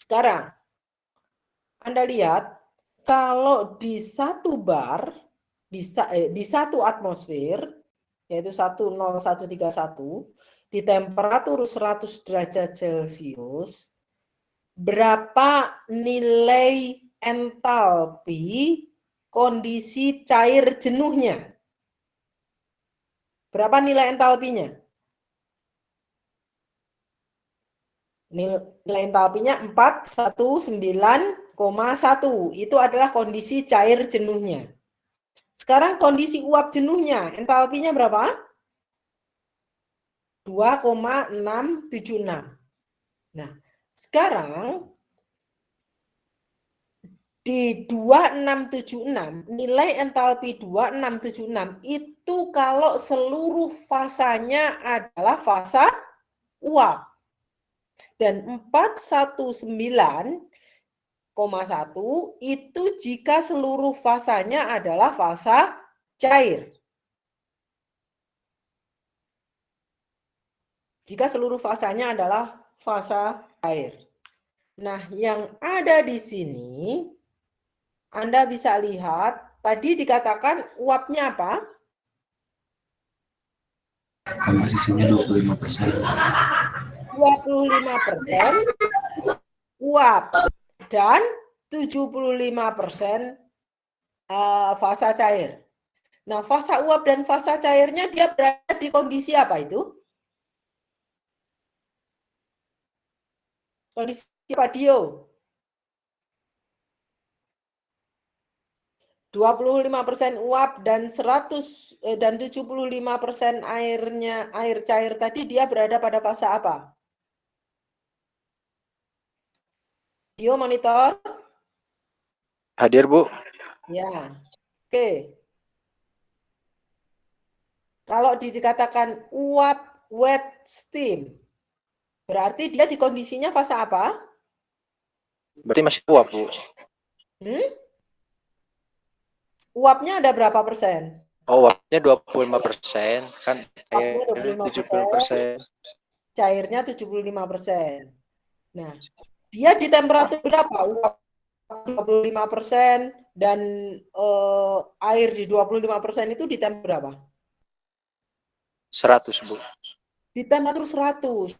Sekarang, Anda lihat, kalau di satu bar, di satu atmosfer, yaitu 10131, di temperatur 100 derajat Celcius, berapa nilai entalpi kondisi cair jenuhnya? Berapa nilai entalpinya? Nilai entalpinya 419,1. Itu adalah kondisi cair jenuhnya. Sekarang kondisi uap jenuhnya, entalpinya berapa? 2,676. Nah, sekarang di 2676, nilai entalpi 2676 itu kalau seluruh fasanya adalah fasa uap. Dan 419,1 itu jika seluruh fasanya adalah fasa cair. Jika seluruh fasanya adalah fasa cair. Nah, yang ada di sini, Anda bisa lihat, tadi dikatakan uapnya apa? Komposisinya 25%. 25% uap dan 75% fasa cair. Nah, fasa uap dan fasa cairnya dia berada di kondisi apa itu? Kondisi apa, Dio? 25% uap dan 75% air cair tadi dia berada pada fase apa? Dio monitor? Hadir, Bu. Ya. Oke. Kalau dikatakan uap wet steam, berarti dia di kondisinya fase apa? Berarti masih uap, Bu. Uapnya ada berapa persen? Oh, uapnya 25%, kan Uapnya 70%. Cairnya 75%. Nah, dia di temperatur berapa? Uap 25% dan air di 25% itu di temperatur berapa? 100, Bu. Di temperatur 100.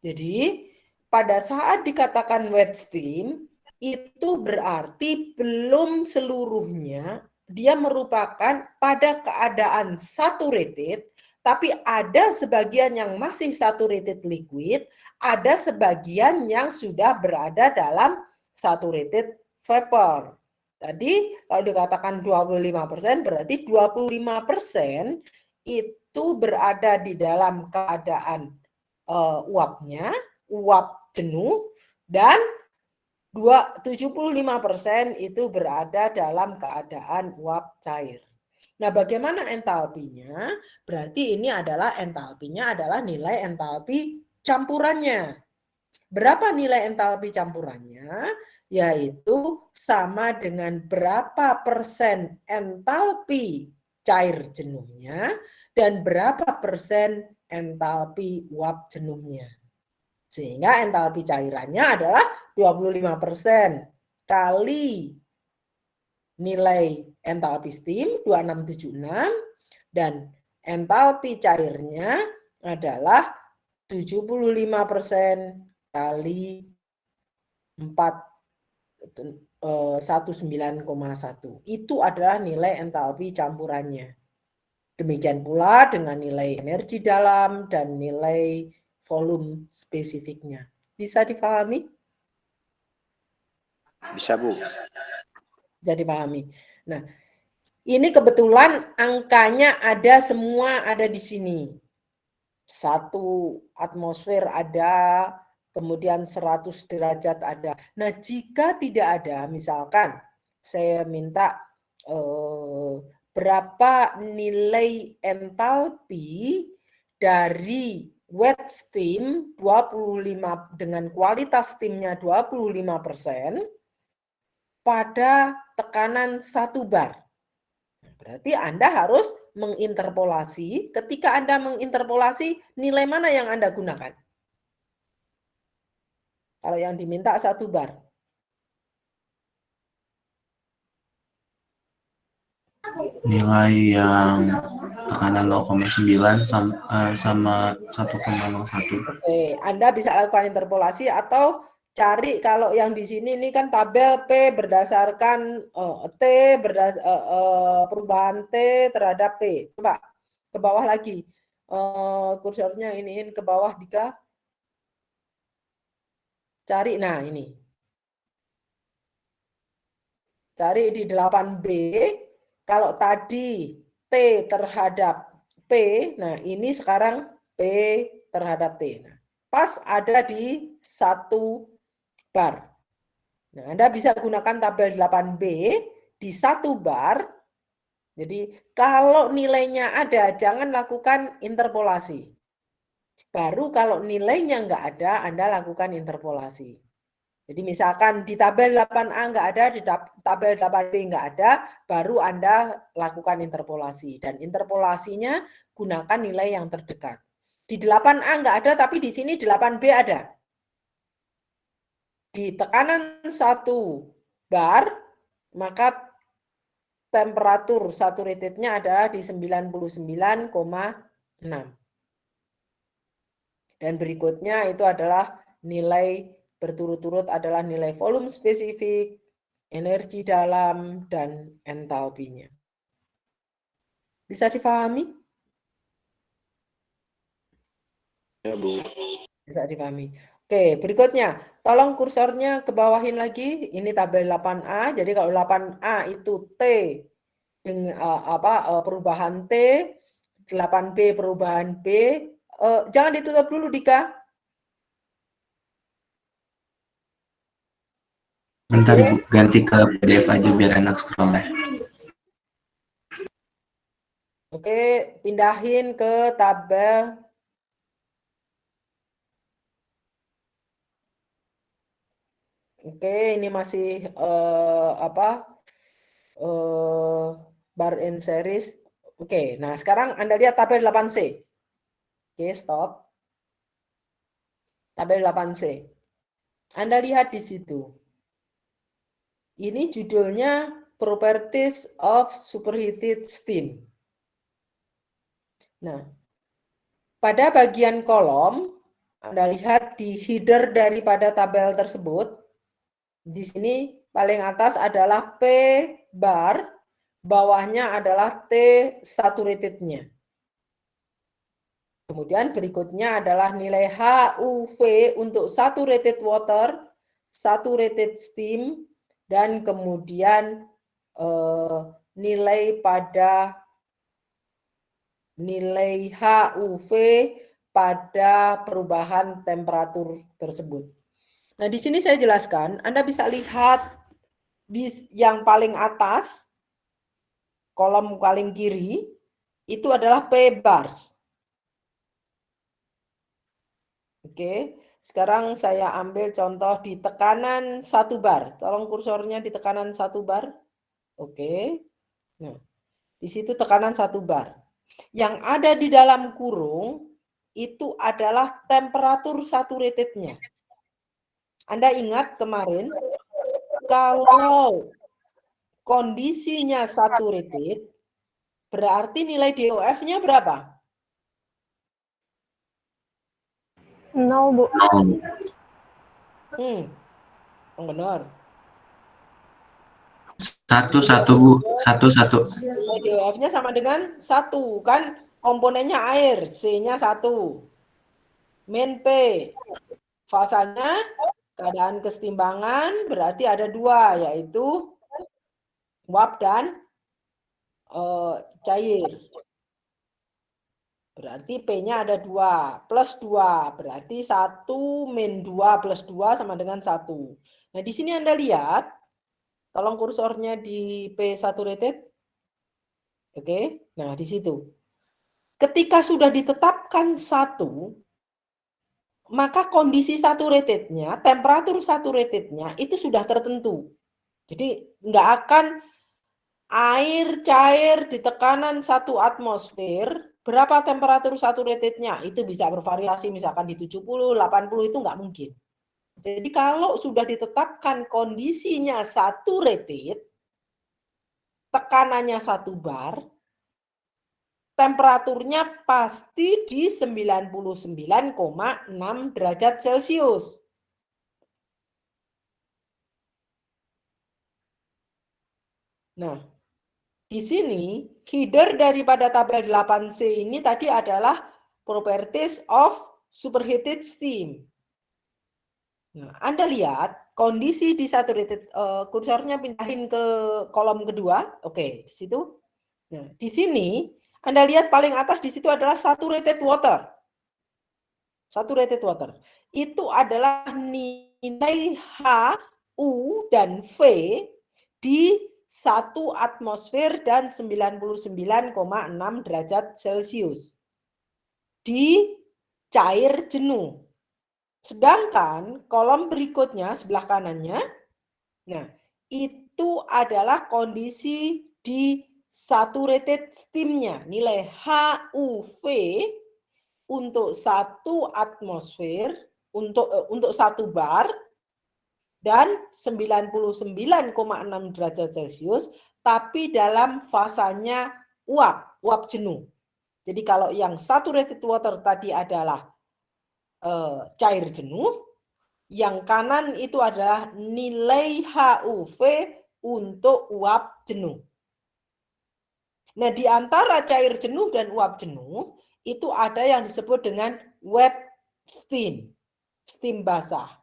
Jadi, pada saat dikatakan wet steam, itu berarti belum seluruhnya dia merupakan pada keadaan saturated, tapi ada sebagian yang masih saturated liquid, ada sebagian yang sudah berada dalam saturated vapor. Tadi kalau dikatakan 25%, berarti 25% itu berada di dalam keadaan uapnya, uap jenuh, dan 75% itu berada dalam keadaan uap cair. Nah, bagaimana entalpinya? Berarti ini adalah entalpinya adalah nilai entalpi campurannya. Berapa nilai entalpi campurannya? Yaitu sama dengan berapa persen entalpi cair jenuhnya dan berapa persen entalpi uap jenuhnya. Sehingga entalpi cairannya adalah 25% kali nilai entalpi steam 2676 dan entalpi cairnya adalah 75% kali 109,1. Itu adalah nilai entalpi campurannya. Demikian pula dengan nilai energi dalam dan nilai volume spesifiknya. Bisa dipahami? Bisa, Bu. Bisa dipahami. Nah, ini kebetulan angkanya ada semua ada di sini. 1 atmosfer ada, kemudian 100 derajat ada. Nah, jika tidak ada, misalkan saya minta berapa nilai entalpi dari wet steam 25 dengan kualitas steamnya 25% pada tekanan 1 bar. Berarti Anda harus menginterpolasi. Ketika Anda menginterpolasi, nilai mana yang Anda gunakan? Kalau yang diminta 1 bar. Nilai yang tekanan 0,9 sama 1,01. Oke, Anda bisa lakukan interpolasi atau cari kalau yang di sini ini kan tabel P berdasarkan perubahan T terhadap P. Coba ke bawah lagi. Kursornya iniin ke bawah Dika. Cari, nah ini. Cari di 8B, kalau tadi T terhadap P, nah ini sekarang P terhadap T. Nah, pas ada di 1 bar. Nah, Anda bisa gunakan tabel 8B di 1 bar. Jadi kalau nilainya ada, jangan lakukan interpolasi. Baru kalau nilainya nggak ada, Anda lakukan interpolasi. Jadi misalkan di tabel 8A nggak ada, di tabel 8B nggak ada, baru Anda lakukan interpolasi. Dan interpolasinya gunakan nilai yang terdekat. Di 8A nggak ada, tapi di sini 8B ada. Di tekanan 1 bar, maka temperatur saturatednya ada di 99,6. Dan berikutnya itu adalah nilai berturut-turut adalah nilai volume spesifik, energi dalam, dan entalpinya. Bisa dipahami? Ya, Bu. Bisa dipahami. Oke, berikutnya. Tolong kursornya ke bawahin lagi. Ini tabel 8A. Jadi kalau 8A itu T dengan perubahan T, 8B perubahan B. Jangan ditutup dulu, Dika. Bentar Ibu, ganti ke PDF aja biar enak scroll ya. Oke, pindahin ke tabel. Oke, ini masih bar and series. Oke, nah sekarang Anda lihat tabel 8C. Oke, stop. Tabel 8C. Anda lihat di situ. Ini judulnya Properties of Superheated Steam. Nah, pada bagian kolom, Anda lihat di header daripada tabel tersebut, di sini paling atas adalah P bar, bawahnya adalah T saturatednya. Kemudian berikutnya adalah nilai HUV untuk saturated water, saturated steam, dan kemudian nilai pada nilai HUV pada perubahan temperatur tersebut. Nah, di sini saya jelaskan, Anda bisa lihat di yang paling atas, kolom paling kiri, itu adalah P bars. Oke, sekarang saya ambil contoh di tekanan 1 bar. Tolong kursornya di tekanan 1 bar. Oke. Nah, di situ tekanan 1 bar. Yang ada di dalam kurung itu adalah temperatur saturatednya. Anda ingat kemarin kalau kondisinya saturated berarti nilai DOF-nya berapa? 0, Bu. Benar. 1 Bu, 1. Nilai DOF-nya sama dengan 1, kan komponennya air, C-nya 1. Min P. Fasanya keadaan kesetimbangan berarti ada 2, yaitu uap dan cair. Berarti P-nya ada 2, plus 2. Berarti 1 min 2 plus 2 sama dengan 1. Nah, di sini Anda lihat, tolong kursornya di P saturated. Oke, nah di situ. Ketika sudah ditetapkan 1, maka kondisi saturatednya, temperatur saturatednya itu sudah tertentu. Jadi nggak akan air cair di tekanan 1 atmosfer, berapa temperatur saturatednya? Itu bisa bervariasi, misalkan di 70, 80 itu nggak mungkin. Jadi kalau sudah ditetapkan kondisinya saturated, tekanannya 1 bar, temperaturnya pasti di 99,6 derajat Celcius. Nah, di sini header daripada tabel 8C ini tadi adalah properties of superheated steam. Nah, Anda lihat kondisi di saturated, kursornya pindahin ke kolom kedua. Oke, di situ. Nah, di sini Anda lihat paling atas di situ adalah saturated water. Saturated water. Itu adalah nilai H, U, dan V di 1 atmosfer dan 99,6 derajat Celcius. Di cair jenuh. Sedangkan kolom berikutnya sebelah kanannya, nah itu adalah kondisi di saturated steam-nya. Nilai HUV untuk 1 atmosfer, untuk 1 bar, dan 99,6 derajat Celcius, tapi dalam fasanya uap jenuh. Jadi kalau yang saturated water tadi adalah cair jenuh, yang kanan itu adalah nilai HUV untuk uap jenuh. Nah, di antara cair jenuh dan uap jenuh, itu ada yang disebut dengan wet steam, steam basah.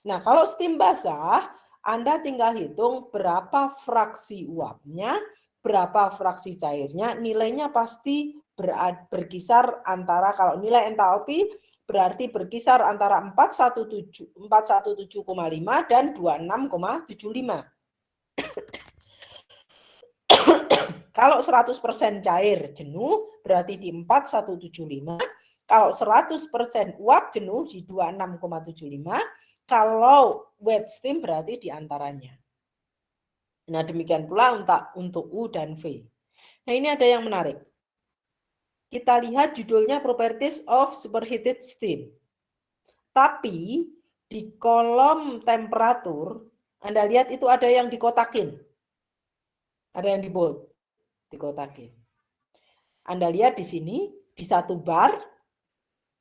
Nah, kalau steam basah, Anda tinggal hitung berapa fraksi uapnya, berapa fraksi cairnya, nilainya pasti berkisar antara, kalau nilai entalpi berarti berkisar antara 417,5 dan 26,75. Kalau 100% cair jenuh berarti di 4175, kalau 100% uap jenuh di 26,75, kalau wet steam berarti di antaranya. Nah, demikian pula untuk U dan V. Nah, ini ada yang menarik. Kita lihat judulnya Properties of Superheated Steam. Tapi di kolom temperatur, Anda lihat itu ada yang dikotakin. Ada yang di bold, dikotakin. Anda lihat di sini, di 1 bar,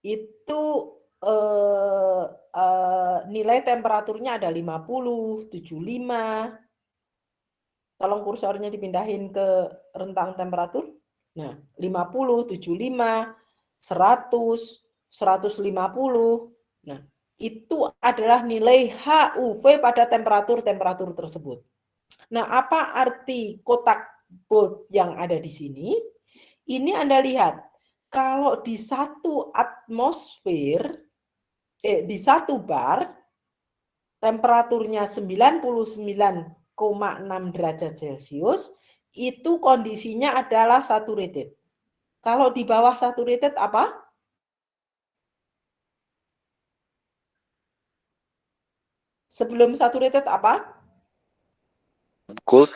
itu nilai temperaturnya ada 50, 75. Tolong kursornya dipindahin ke rentang temperatur. Nah, 50, 75, 100, 150. Nah, itu adalah nilai HUV pada temperatur-temperatur tersebut. Nah, apa arti kotak bold yang ada di sini? Ini Anda lihat, kalau di 1 atmosfer, di 1 bar, temperaturnya 99,6 derajat Celcius, itu kondisinya adalah saturated. Kalau di bawah saturated apa? Sebelum saturated apa? Cold.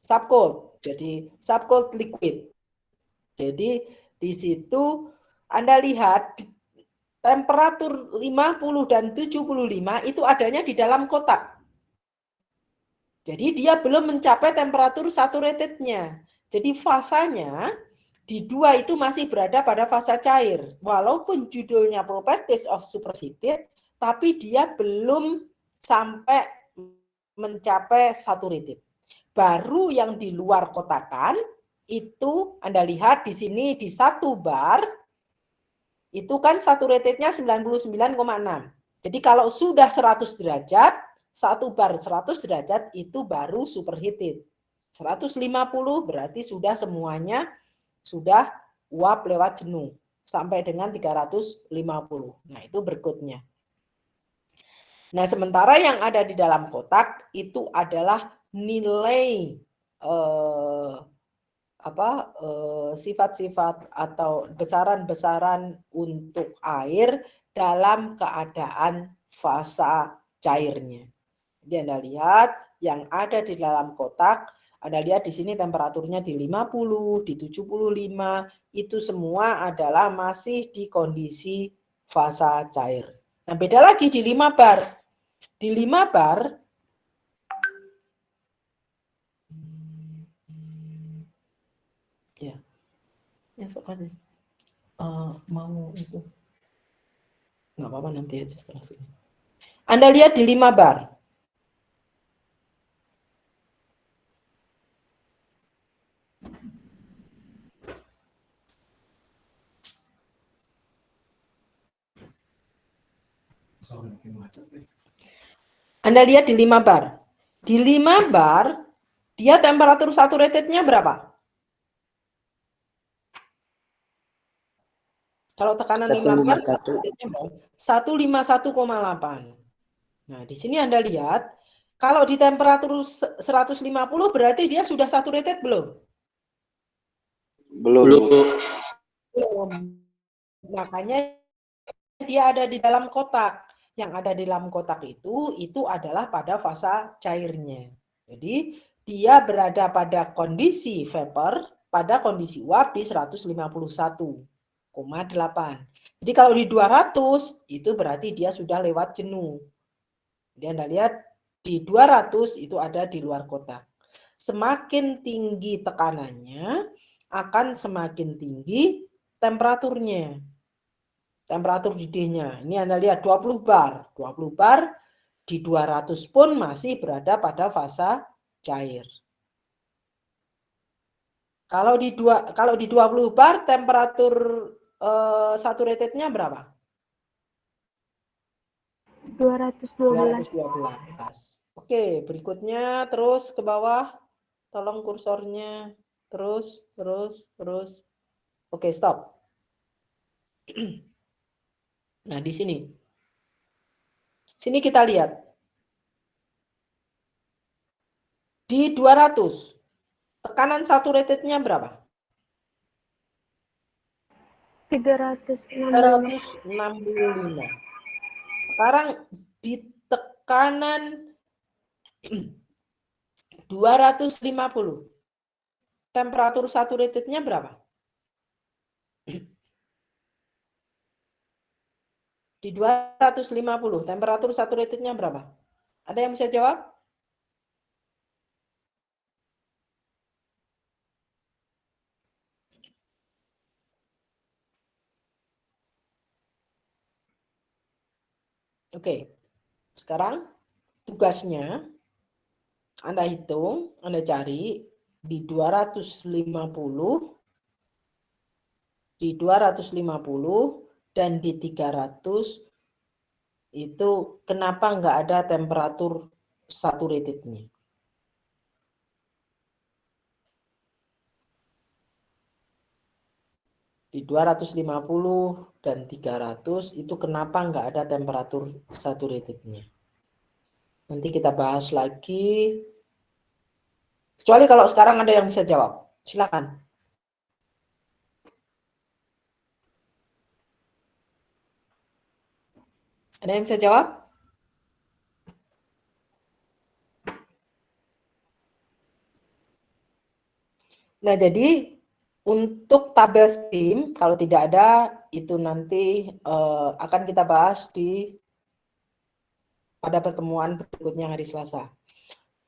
Subcold. Jadi subcold liquid. Jadi di situ Anda lihat temperatur 50 dan 75 itu adanya di dalam kotak. Jadi dia belum mencapai temperatur saturated-nya. Jadi fasanya di 2 itu masih berada pada fasa cair. Walaupun judulnya Properties of Superheated, tapi dia belum sampai mencapai saturated. Baru yang di luar kotakan itu Anda lihat di sini di 1 bar itu kan saturated-nya 99,6. Jadi kalau sudah 100 derajat, 1 bar 100 derajat itu baru superheated. 150 berarti sudah semuanya sudah uap lewat jenuh sampai dengan 350. Nah, itu berikutnya. Nah, sementara yang ada di dalam kotak itu adalah nilai sifat-sifat atau besaran-besaran untuk air dalam keadaan fasa cairnya. Jadi Anda lihat yang ada di dalam kotak, Anda lihat di sini temperaturnya di 50, di 75, itu semua adalah masih di kondisi fasa cair. Nah, beda lagi di 5 bar. Di 5 bar, ya soalnya mau itu. Nggak apa-apa, nanti aja setelah sini. Anda lihat di 5 bar. Anda lihat di 5 bar. Di 5 bar, dia temperatur saturated-nya berapa? Kalau tekanan 5 bar, 151,8. Nah, di sini Anda lihat, kalau di temperatur 150 berarti dia sudah saturated belum? Belum. Belum. Makanya dia ada di dalam kotak. Yang ada di dalam kotak itu adalah pada fasa cairnya. Jadi dia berada pada kondisi vapor, pada kondisi uap di 151,8. Jadi kalau di 200 itu berarti dia sudah lewat jenuh. Jadi Anda lihat di 200 itu ada di luar kotak. Semakin tinggi tekanannya akan semakin tinggi temperaturnya. Temperatur didihnya. Ini Anda lihat 20 bar. 20 bar di 200 pun masih berada pada fasa cair. Kalau di 20 bar temperatur saturated-nya berapa? 212. Oke, berikutnya terus ke bawah. Tolong kursornya. Terus. Oke, stop. Nah, di sini. Sini kita lihat. Di 200, tekanan saturatednya berapa? 365. Sekarang di tekanan 250, temperatur saturatednya berapa? Di 250, temperatur saturatednya berapa? Ada yang bisa jawab? Oke, sekarang tugasnya Anda hitung, Anda cari di 250, dan di 300 itu kenapa nggak ada temperatur saturatednya? Di 250 dan 300 itu kenapa nggak ada temperatur saturatednya? Nanti kita bahas lagi. Kecuali kalau sekarang ada yang bisa jawab. Silakan. Ada yang bisa jawab? Nah, jadi untuk tabel steam, kalau tidak ada, itu nanti akan kita bahas pada pertemuan berikutnya hari Selasa.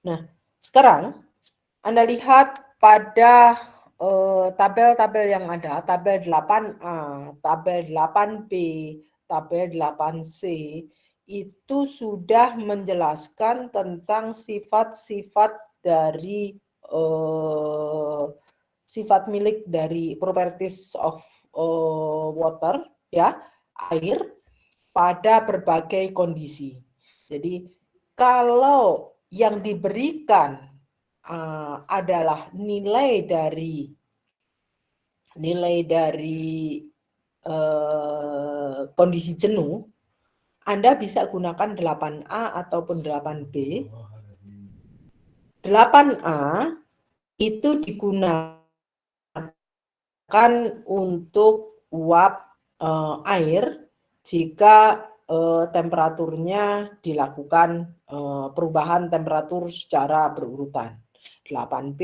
Nah, sekarang Anda lihat pada tabel-tabel yang ada, tabel 8A, tabel 8B, tabel 8C, itu sudah menjelaskan tentang sifat-sifat dari sifat milik dari properties of water, ya, air pada berbagai kondisi. Jadi kalau yang diberikan adalah nilai dari kondisi jenuh, Anda bisa gunakan 8A ataupun 8B. 8A itu digunakan untuk uap air jika temperaturnya dilakukan perubahan temperatur secara berurutan. 8B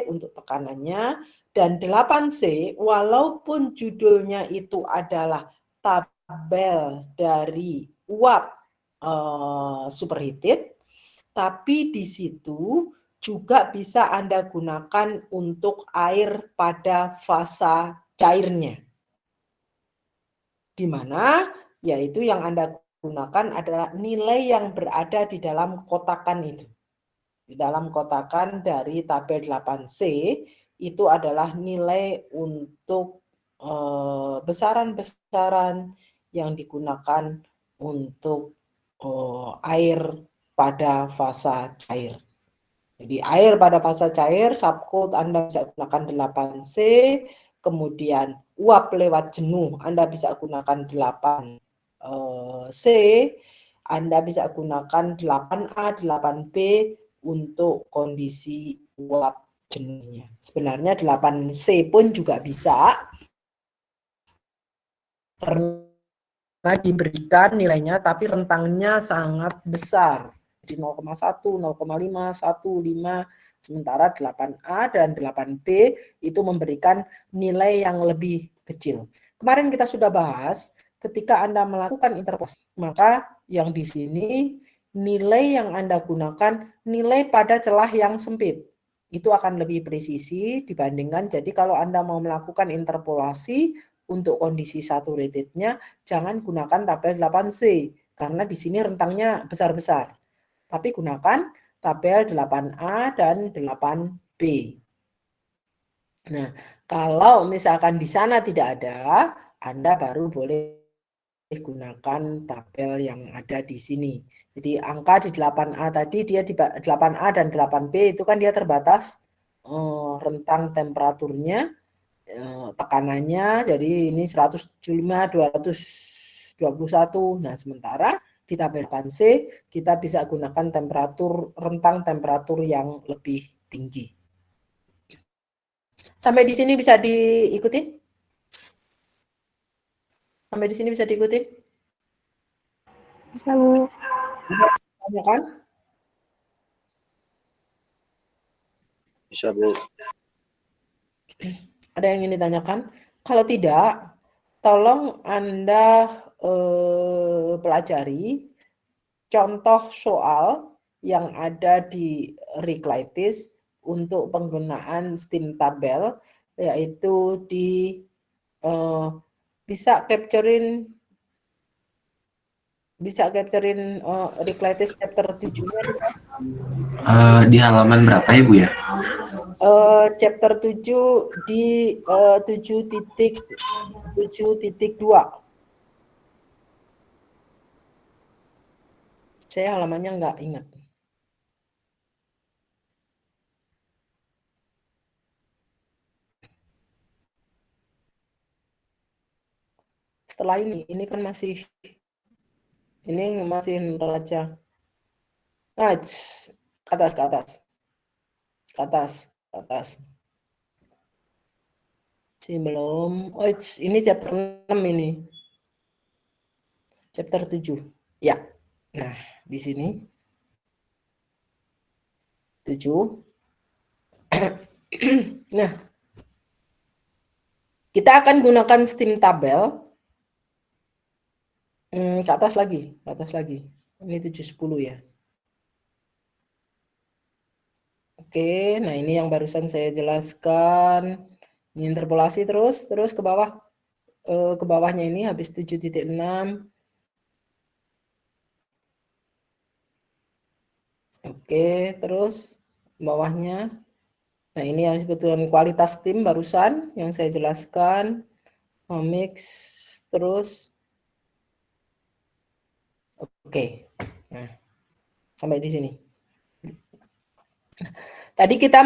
untuk tekanannya, dan 8C walaupun judulnya itu adalah tabel dari uap superheated, tapi di situ juga bisa Anda gunakan untuk air pada fasa cairnya. Di mana yaitu yang Anda gunakan adalah nilai yang berada di dalam kotakan itu. Di dalam kotakan dari tabel 8C itu adalah nilai untuk besaran-besaran yang digunakan untuk air pada fasa cair. Jadi air pada fasa cair, subcode Anda bisa gunakan 8C, kemudian uap lewat jenuh Anda bisa gunakan 8C, Anda bisa gunakan 8A, 8B untuk kondisi uap jenuhnya. Sebenarnya 8C pun juga bisa, karena diberikan nilainya tapi rentangnya sangat besar. Di 0,1, 0,5, 1, 5, sementara 8A dan 8B itu memberikan nilai yang lebih kecil. Kemarin kita sudah bahas, ketika Anda melakukan interpolasi, maka yang di sini nilai yang Anda gunakan nilai pada celah yang sempit. Itu akan lebih presisi dibandingkan, jadi kalau Anda mau melakukan interpolasi untuk kondisi saturated-nya, jangan gunakan tabel 8C, karena di sini rentangnya besar-besar. Tapi gunakan tabel 8A dan 8B. Nah, kalau misalkan di sana tidak ada, Anda baru boleh gunakan tabel yang ada di sini. Jadi angka di 8A tadi, dia di 8A dan 8B itu kan dia terbatas rentang temperaturnya, tekanannya, jadi ini 175, 221. Nah, sementara di tabel 8C kita bisa gunakan rentang temperatur yang lebih tinggi. Sampai di sini bisa diikuti? Sampai di sini bisa diikuti? Bisa, Bu. Tanya kan? Bisa, Bu. Ada yang ingin ditanyakan? Kalau tidak, tolong Anda pelajari contoh soal yang ada di Realities untuk penggunaan steam tabel, yaitu di bisa capturein Realities chapter 7-nya. Di halaman berapa ya, Bu ya? Chapter 7 di 7.2. Saya halamannya nggak ingat. Setelah ini kan masih neraca. Nah, ke atas. Belum. Oh, ini chapter 6 ini. Chapter 7. Ya. Nah, di sini 7. Nah, kita akan gunakan steam tabel. Ke atas lagi. Ini 710 ya. Oke, nah ini yang barusan saya jelaskan. Ini interpolasi terus ke bawah. Ke bawahnya ini habis 7.6. Oke, terus bawahnya. Nah, ini yang disebut dengan kualitas tim barusan yang saya jelaskan. Mix terus. Oke. Nah, sampai di sini. Tadi kita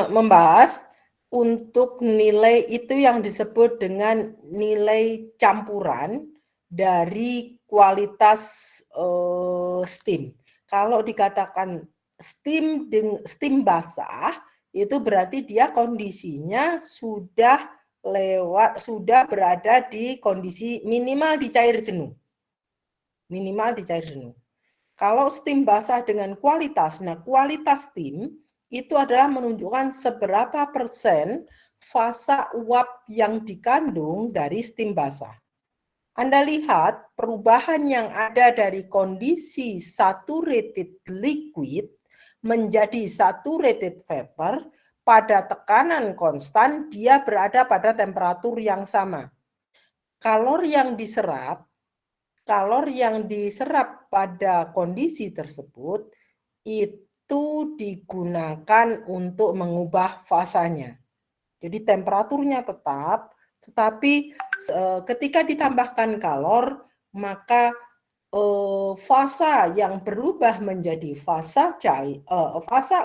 membahas untuk nilai itu yang disebut dengan nilai campuran dari kualitas steam. Kalau dikatakan steam basah, itu berarti dia kondisinya sudah berada di kondisi minimal di cair jenuh. Kalau steam basah dengan kualitas, nah kualitas steam itu adalah menunjukkan seberapa persen fasa uap yang dikandung dari steam basah. Anda lihat perubahan yang ada dari kondisi saturated liquid menjadi saturated vapor pada tekanan konstan, dia berada pada temperatur yang sama. Kalori yang diserap pada kondisi tersebut itu digunakan untuk mengubah fasanya. Jadi temperaturnya tetap, tetapi ketika ditambahkan kalor, maka fasa yang berubah menjadi fasa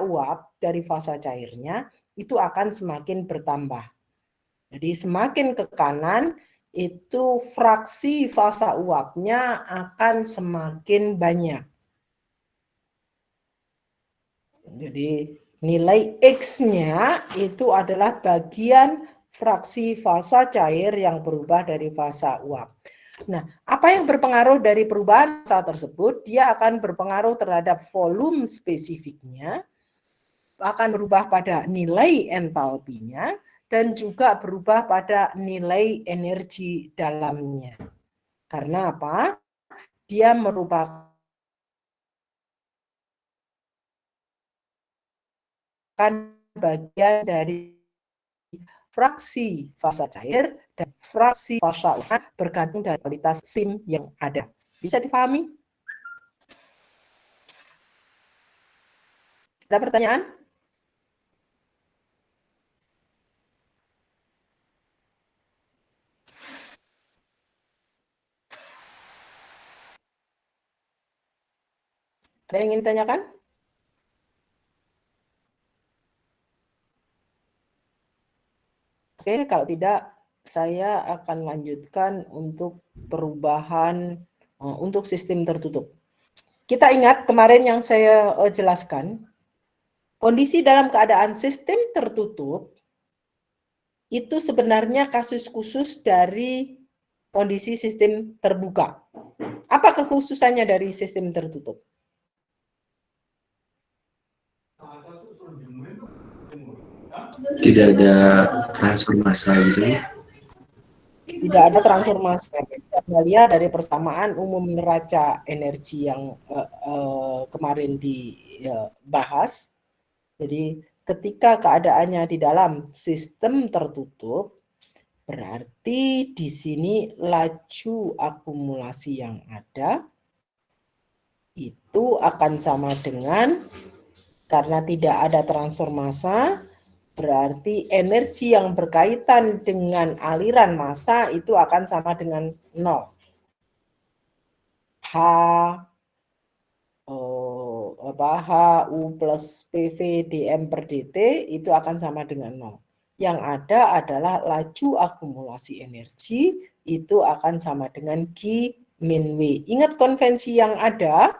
uap dari fasa cairnya itu akan semakin bertambah. Jadi semakin ke kanan, itu fraksi fasa uapnya akan semakin banyak. Jadi nilai X-nya itu adalah bagian fraksi fasa cair yang berubah dari fasa uap. Nah, apa yang berpengaruh dari perubahan fasa tersebut? Dia akan berpengaruh terhadap volume spesifiknya, akan berubah pada nilai entalpinya, dan juga berubah pada nilai energi dalamnya. Karena apa? Dia merupakan bagian dari fraksi fasa cair dan fraksi fasa uap bergantung dari kualitas SIM yang ada. Bisa dipahami? Ada pertanyaan? Ada yang ingin ditanyakan? Oke, kalau tidak, saya akan lanjutkan untuk perubahan untuk sistem tertutup. Kita ingat kemarin yang saya jelaskan, kondisi dalam keadaan sistem tertutup itu sebenarnya kasus khusus dari kondisi sistem terbuka. Apa kekhususannya dari sistem tertutup? Tidak ada transfer massa gitu. Tidak ada transformasi. Kita lihat dari persamaan umum neraca energi yang kemarin dibahas. Jadi ketika keadaannya di dalam sistem tertutup, berarti di sini laju akumulasi yang ada itu akan sama dengan, karena tidak ada transfer massa, berarti energi yang berkaitan dengan aliran massa itu akan sama dengan 0. HU plus PV dm per dt itu akan sama dengan 0. Yang ada adalah laju akumulasi energi itu akan sama dengan Q min W. Ingat konvensi yang ada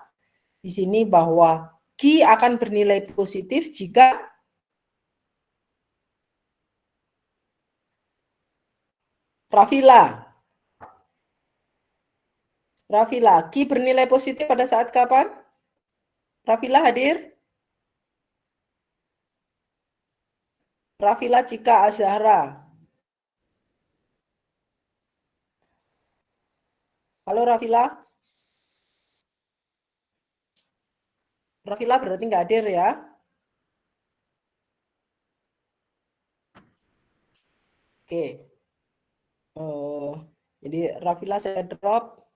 di sini bahwa Q akan bernilai positif jika Rafila, Q bernilai positif pada saat kapan? Rafila hadir? Rafila Cika Azhara. Halo Rafila? Rafila berarti nggak hadir ya? Oke. Jadi Rafila saya drop.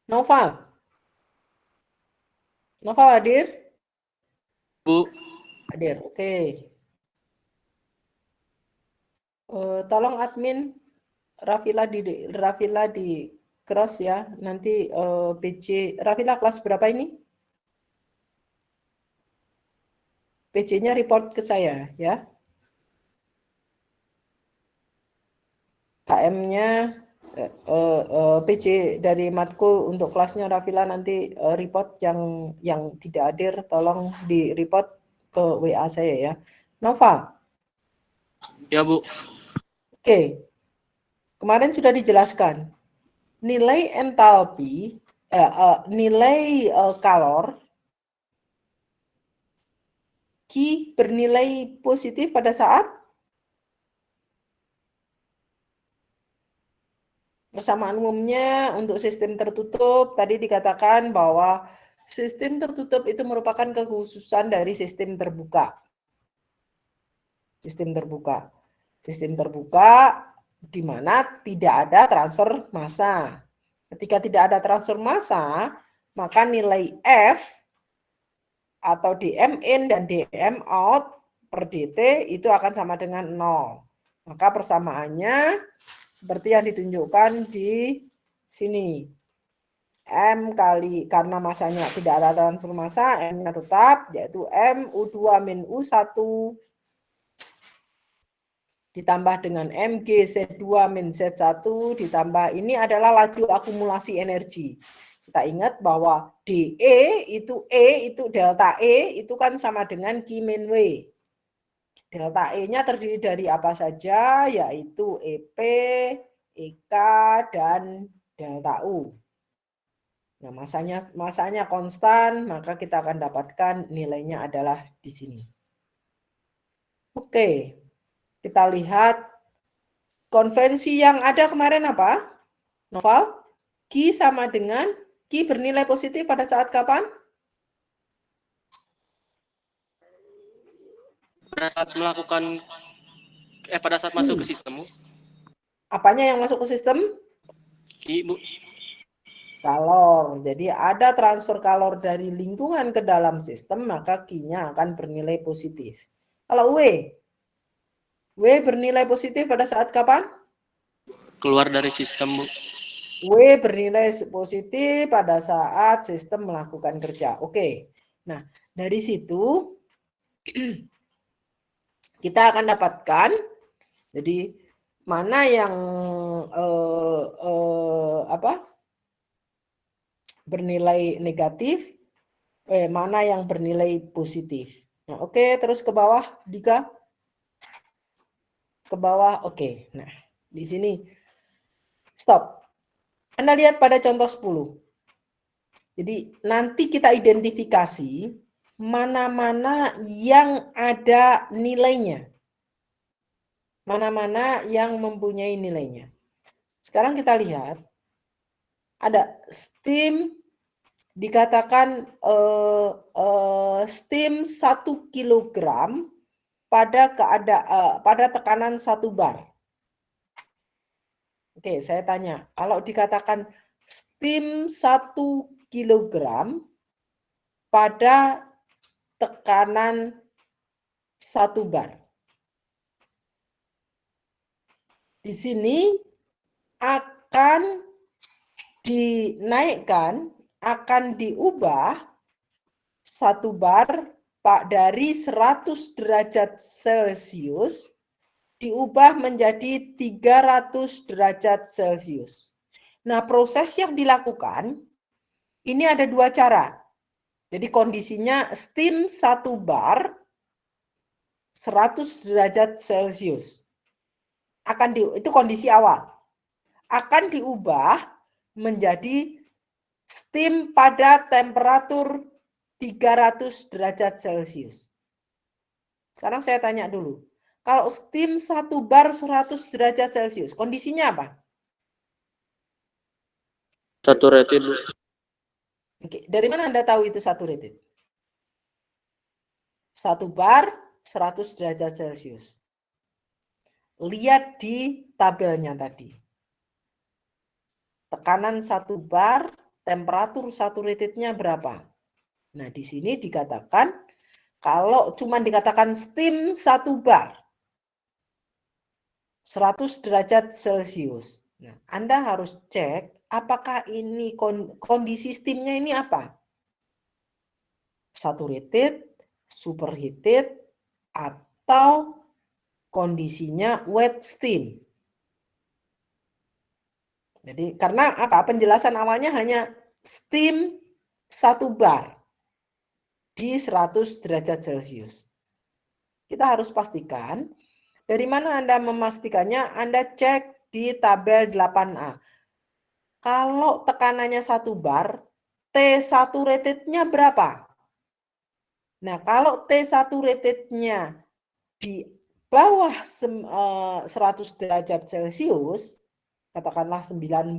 Noval hadir? Bu. Hadir, oke. Tolong admin Rafila di cross ya. Nanti PC Rafila kelas berapa ini? PC-nya report ke saya ya. KM-nya PC dari matkul untuk kelasnya Rafila nanti report yang tidak hadir tolong di report ke WA saya ya. Nova. Ya, Bu. Oke. Kemarin sudah dijelaskan. Nilai entalpi, nilai kalor Q bernilai positif pada saat persamaan umumnya untuk sistem tertutup tadi dikatakan bahwa sistem tertutup itu merupakan kekhususan dari sistem terbuka. Sistem terbuka. Sistem terbuka di mana tidak ada transfer massa. Ketika tidak ada transfer massa, maka nilai F atau dm in dan dm out per dt itu akan sama dengan 0. Maka persamaannya seperti yang ditunjukkan di sini. M kali, karena masanya tidak ada transfer massa, M-nya tetap, yaitu M U2 min U1 ditambah dengan MG Z2 min Z1 ditambah, ini adalah laju akumulasi energi. Kita ingat bahwa DE itu itu delta E itu kan sama dengan Q min W. Delta E-nya terdiri dari apa saja, yaitu EP, EK, dan delta U. Nah, masanya konstan, maka kita akan dapatkan nilainya adalah di sini. Oke, kita lihat konvensi yang ada kemarin apa? Noval, Q sama dengan, Q bernilai positif pada saat kapan? Pada saat melakukan pada saat masuk ke sistem, Bu. Apanya yang masuk ke sistem? Bu. Kalor. Jadi ada transfer kalor dari lingkungan ke dalam sistem, maka Q-nya akan bernilai positif. Kalau W bernilai positif pada saat kapan? Keluar dari sistem, Bu. W bernilai positif pada saat sistem melakukan kerja. Oke. Nah, dari situ kita akan dapatkan, jadi mana yang bernilai negatif, mana yang bernilai positif. Nah, oke, terus ke bawah, Dika. Ke bawah, oke. Nah, di sini stop. Anda lihat pada contoh 10. Jadi nanti kita identifikasi mana-mana yang ada nilainya. Mana-mana yang mempunyai nilainya. Sekarang kita lihat. Ada steam, dikatakan steam 1 kg pada tekanan 1 bar. Oke, saya tanya. Kalau dikatakan steam 1 kg pada tekanan 1 bar. Di sini akan dinaikkan, akan diubah 1 bar dari 100 derajat Celcius diubah menjadi 300 derajat Celcius. Nah, proses yang dilakukan ini ada 2 cara. Jadi kondisinya steam 1 bar 100 derajat Celcius. Itu kondisi awal. Akan diubah menjadi steam pada temperatur 300 derajat Celcius. Sekarang saya tanya dulu. Kalau steam 1 bar 100 derajat Celcius, kondisinya apa? Saturated. Oke, dari mana Anda tahu itu saturated? 1 bar 100 derajat Celcius. Lihat di tabelnya tadi. Tekanan 1 bar, temperatur saturatednya berapa? Nah, di sini dikatakan, kalau cuma dikatakan steam 1 bar, 100 derajat Celcius. Nah, Anda harus cek apakah ini kondisi steamnya ini apa? Saturated, superheated, atau kondisinya wet steam. Jadi karena apa? Penjelasan awalnya hanya steam 1 bar di 100 derajat Celcius. Kita harus pastikan dari mana Anda memastikannya, Anda cek di tabel 8A. Kalau tekanannya 1 bar, T saturated-nya berapa? Nah, kalau T saturated-nya di bawah 100 derajat Celcius, katakanlah 99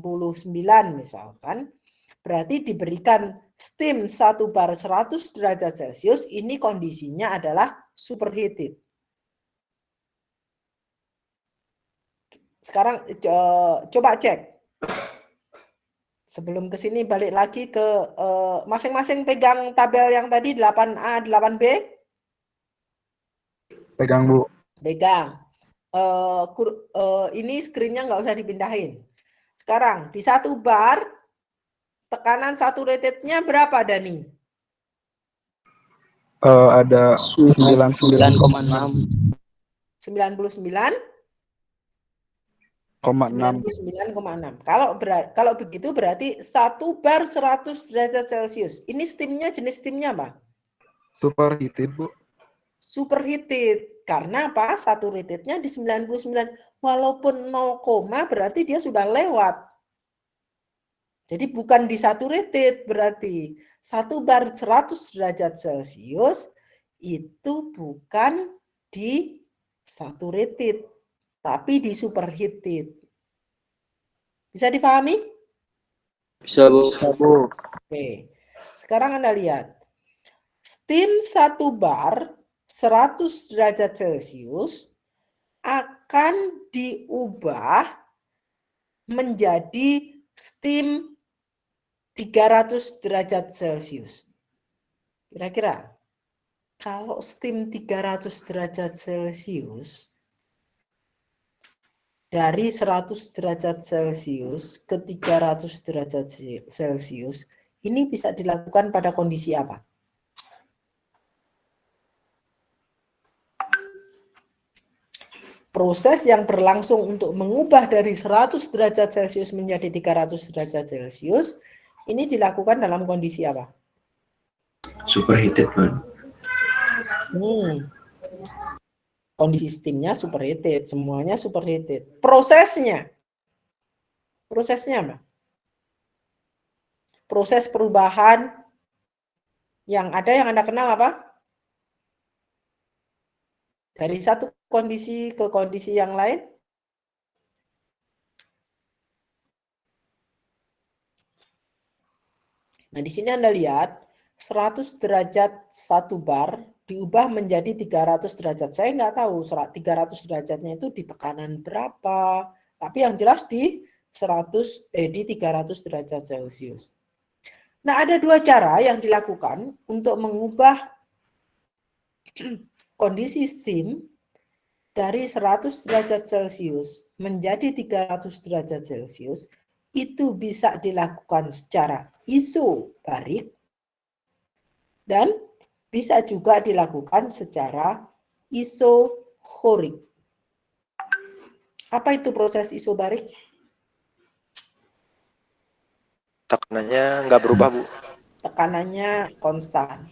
misalkan, berarti diberikan steam 1 bar 100 derajat Celcius, ini kondisinya adalah superheated. Sekarang coba cek. Sebelum ke sini balik lagi ke masing-masing pegang tabel yang tadi 8A, 8B. Pegang, Bu. Pegang. Ini screen-nya nggak usah dipindahin. Sekarang di 1 bar tekanan saturated-nya berapa, Dani? Ada 99,6. 99,6. Kalau begitu berarti 1 bar 100 derajat Celcius. Ini steamnya jenis steamnya apa? Superheated, Bu. Superheated. Karena apa? Saturatednya di 99. Walaupun 0, berarti dia sudah lewat. Jadi bukan di saturated berarti. 1 bar 100 derajat Celcius itu bukan di saturated, tapi di superheated. Bisa dipahami? Bisa, Bu. Oke. Sekarang Anda lihat. Steam 1 bar 100 derajat Celcius akan diubah menjadi steam 300 derajat Celcius. Kira-kira kalau steam 300 derajat Celcius dari 100 derajat Celcius ke 300 derajat Celcius, ini bisa dilakukan pada kondisi apa? Proses yang berlangsung untuk mengubah dari 100 derajat Celcius menjadi 300 derajat Celcius, ini dilakukan dalam kondisi apa? Superheated, Bun. Kondisi steamnya superheated, semuanya superheated. Prosesnya apa? Proses perubahan yang ada yang Anda kenal apa? Dari satu kondisi ke kondisi yang lain? Nah, di sini Anda lihat 100 derajat 1 bar diubah menjadi 300 derajat. Saya nggak tahu 300 derajatnya itu di tekanan berapa. Tapi yang jelas di 300 derajat Celcius. Nah, ada 2 cara yang dilakukan untuk mengubah kondisi steam dari 100 derajat Celcius menjadi 300 derajat Celcius. Itu bisa dilakukan secara isobarik dan bisa juga dilakukan secara isochorik. Apa itu proses isobarik? Tekanannya nggak berubah, Bu. Tekanannya konstan.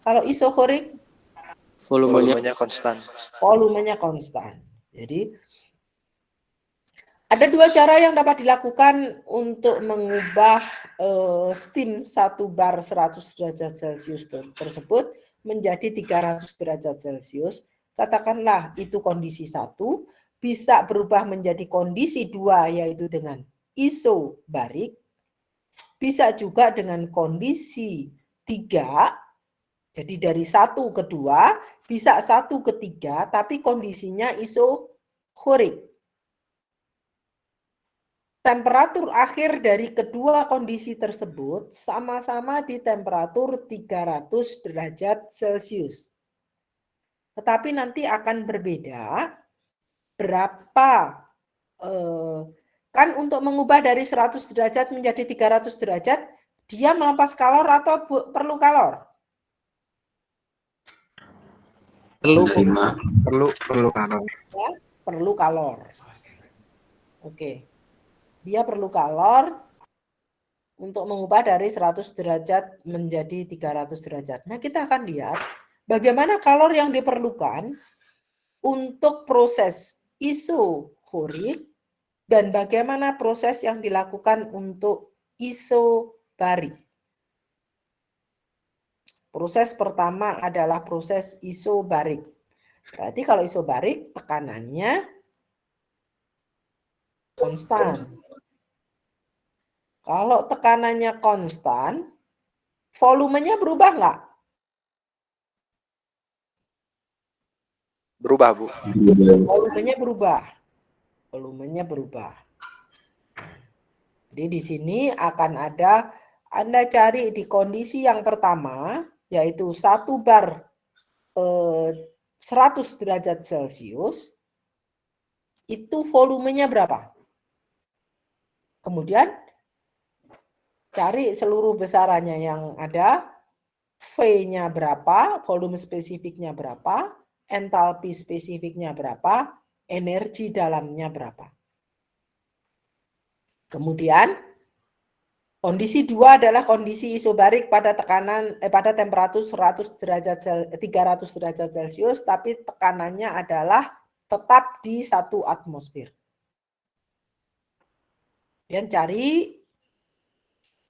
Kalau isochorik? Volumenya konstan. Volumenya konstan. Jadi ada 2 cara yang dapat dilakukan untuk mengubah steam 1 bar 100 derajat Celcius tersebut menjadi 300 derajat Celcius. Katakanlah itu kondisi 1, bisa berubah menjadi kondisi 2 yaitu dengan isobarik. Bisa juga dengan kondisi 3, jadi dari 1 ke 2, bisa 1 ke 3, tapi kondisinya isochorik. Temperatur akhir dari kedua kondisi tersebut sama-sama di temperatur 300 derajat Celcius. Tetapi nanti akan berbeda berapa, kan untuk mengubah dari 100 derajat menjadi 300 derajat, dia melempas kalor atau perlu kalor? Perlu kalor. Ya, perlu kalor. Oke. Dia perlu kalor untuk mengubah dari 100 derajat menjadi 300 derajat. Nah, kita akan lihat bagaimana kalor yang diperlukan untuk proses isochorik dan bagaimana proses yang dilakukan untuk isobarik. Proses pertama adalah proses isobarik. Berarti kalau isobarik tekanannya konstan. Kalau tekanannya konstan, volumenya berubah nggak? Berubah, Bu. Volumenya berubah. Volumenya berubah. Jadi di sini akan ada, Anda cari di kondisi yang pertama, yaitu 1 bar 100 derajat Celcius, itu volumenya berapa? Kemudian cari seluruh besarannya yang ada, V-nya berapa, volume spesifiknya berapa, entalpi spesifiknya berapa, energi dalamnya berapa. Kemudian kondisi 2 adalah kondisi isobarik pada tekanan pada temperatur 300 derajat Celcius, tapi tekanannya adalah tetap di 1 atmosfer. Dan cari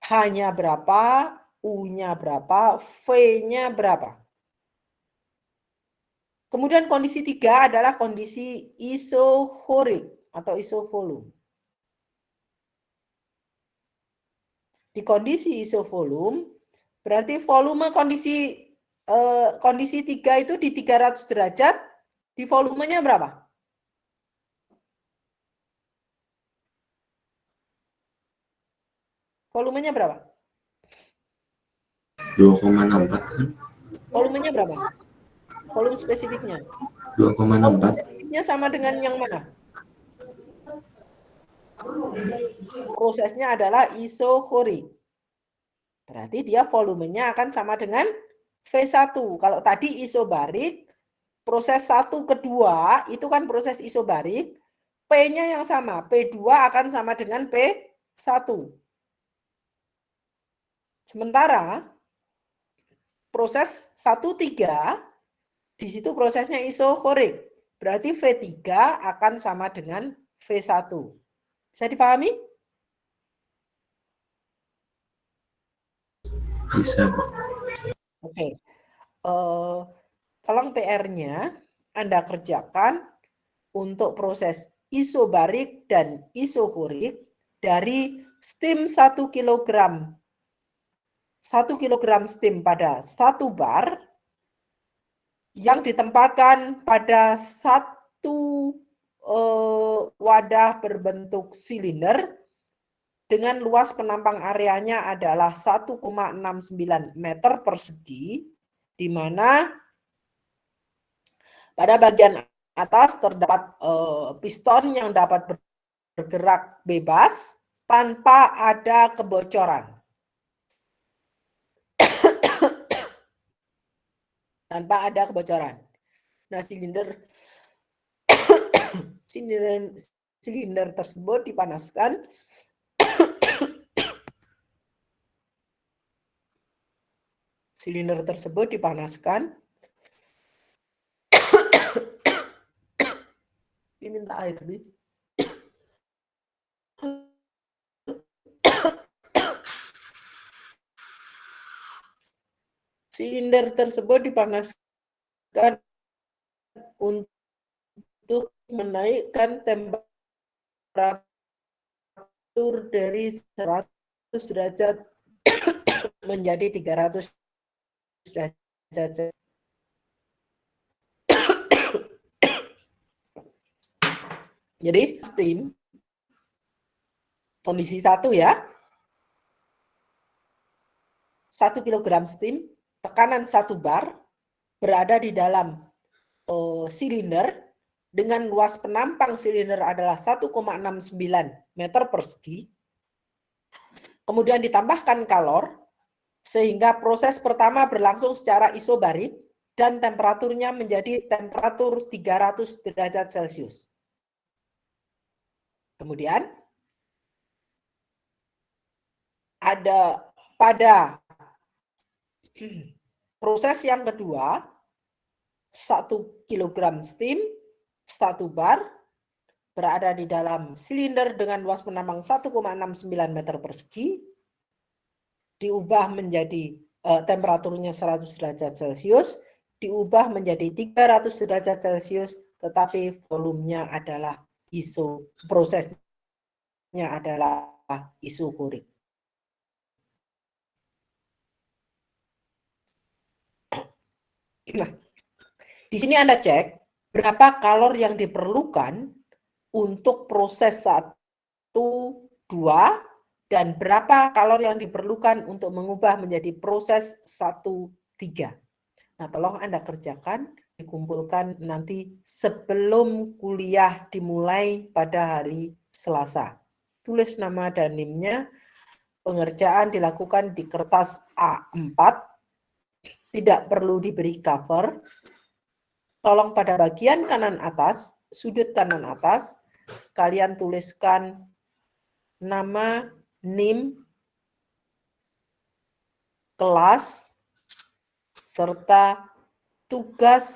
H-nya berapa, U-nya berapa, V-nya berapa. Kemudian kondisi 3 adalah kondisi isohorik atau isovolume. Di kondisi isovolume, berarti volume kondisi 3 itu di 300 derajat, di volumenya berapa? Volumenya berapa? 2,64 kan? Volumenya berapa? Volume spesifiknya. 2,64. Spesifiknya sama dengan yang mana? Prosesnya adalah isohorik. Berarti dia volumenya akan sama dengan V1. Kalau tadi isobarik, proses 1 ke 2 itu kan proses isobarik, P-nya yang sama. P2 akan sama dengan P1. Sementara proses 1,3 di situ prosesnya isohorik. Berarti V3 akan sama dengan V1. Bisa dipahami? Bisa. Oke. Tolong PR-nya Anda kerjakan untuk proses isobarik dan isohorik dari steam 1 kg. 1 kg steam pada 1 bar yang ditempatkan pada 1 wadah berbentuk silinder dengan luas penampang areanya adalah 1,69 meter persegi, di mana pada bagian atas terdapat piston yang dapat bergerak bebas tanpa ada kebocoran. Tanpa ada kebocoran. Nah, silinder tersebut dipanaskan ini minta air nih. Silinder tersebut dipanaskan untuk menaikkan temperatur dari 100 derajat menjadi 300 derajat. Jadi steam kondisi 1 ya. 1 kg steam, tekanan 1 bar, berada di dalam silinder dengan luas penampang silinder adalah 1,69 meter persegi. Kemudian ditambahkan kalor, sehingga proses pertama berlangsung secara isobarik dan temperaturnya menjadi temperatur 300 derajat Celcius. Kemudian ada pada proses yang kedua, 1 kg steam, 1 bar, berada di dalam silinder dengan luas penampang 1,69 meter persegi, diubah menjadi temperaturnya 100 derajat Celcius, diubah menjadi 300 derajat Celcius, tetapi volumenya adalah prosesnya adalah isokorik. Nah, di sini Anda cek berapa kalor yang diperlukan untuk proses 1, 2, dan berapa kalor yang diperlukan untuk mengubah menjadi proses 1, 3. Nah, tolong Anda kerjakan, dikumpulkan nanti sebelum kuliah dimulai pada hari Selasa. Tulis nama dan NIM-nya, pengerjaan dilakukan di kertas A4, tidak perlu diberi cover. Tolong pada bagian kanan atas, sudut kanan atas, kalian tuliskan nama, NIM, kelas, serta tugas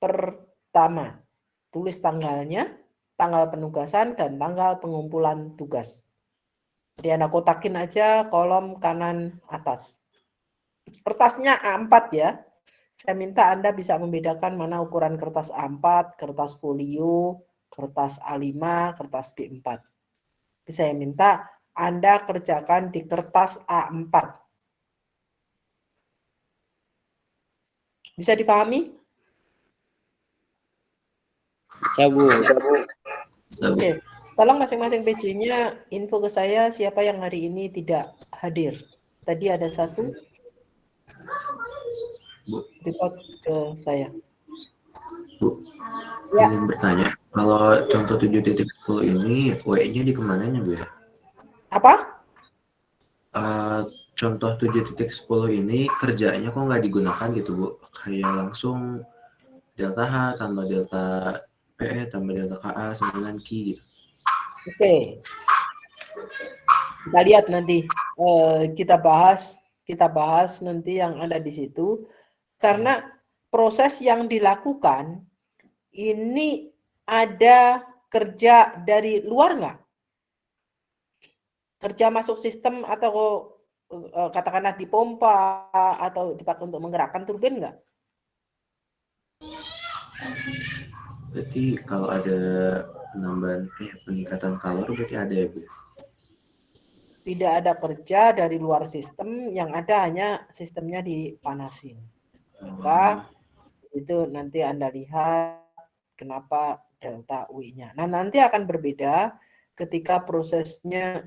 pertama. Tulis tanggalnya, tanggal penugasan, dan tanggal pengumpulan tugas. Jadi Anda kotakin aja kolom kanan atas. Kertasnya A4 ya. Saya minta Anda bisa membedakan mana ukuran kertas A4, kertas folio, kertas A5, kertas B4. Jadi saya minta Anda kerjakan di kertas A4. Bisa dipahami? Bisa, Bu. Oke. Tolong masing-masing PJ-nya info ke saya siapa yang hari ini tidak hadir. Tadi ada 1. Bu. Report ke saya. Bu, Ya. izin bertanya, kalau contoh 7.10 ini W-nya di kemananya, Bu ya? Apa? Contoh 7.10 ini kerjanya kok nggak digunakan gitu, Bu? Kayak langsung delta H tambah delta PE tambah delta KA 9 Ki gitu. Oke. Kita lihat nanti. Kita bahas nanti yang ada di situ. Karena proses yang dilakukan ini ada kerja dari luar nggak? Kerja masuk sistem atau katakanlah dipompa atau dipakai untuk menggerakkan turbin nggak? Berarti kalau ada penambahan peningkatan kalor berarti ada ya, Bu? Tidak ada kerja dari luar sistem, yang ada hanya sistemnya dipanasin. Maka itu nanti Anda lihat kenapa delta U-nya. Nah, nanti akan berbeda ketika prosesnya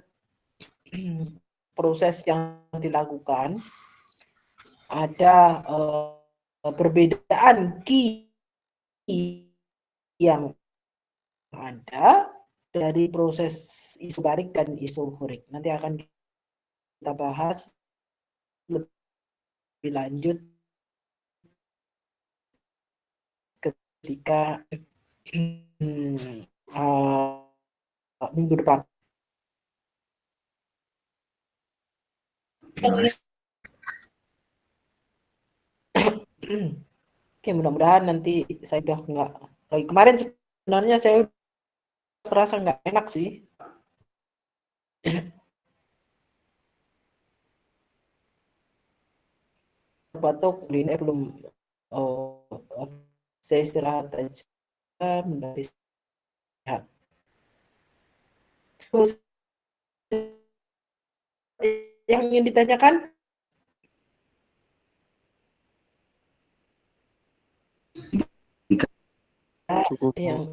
proses yang dilakukan ada perbedaan Ki yang ada dari proses isobarik dan isokorik. Nanti akan kita bahas lebih lanjut ketika minggu depan. Oke, mudah-mudahan nanti saya udah nggak lagi. Kemarin sebenarnya saya terasa nggak enak sih. Batuk, ini belum. Saya istirahat aja, menjadi sehat. Terus yang ingin ditanyakan? Cukup. Yang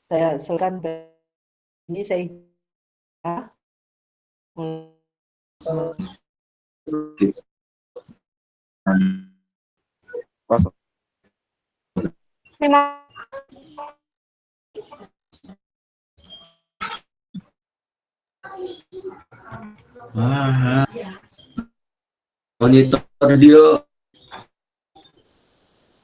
saya selesaikan ini saya Pas. 5. Monitor dia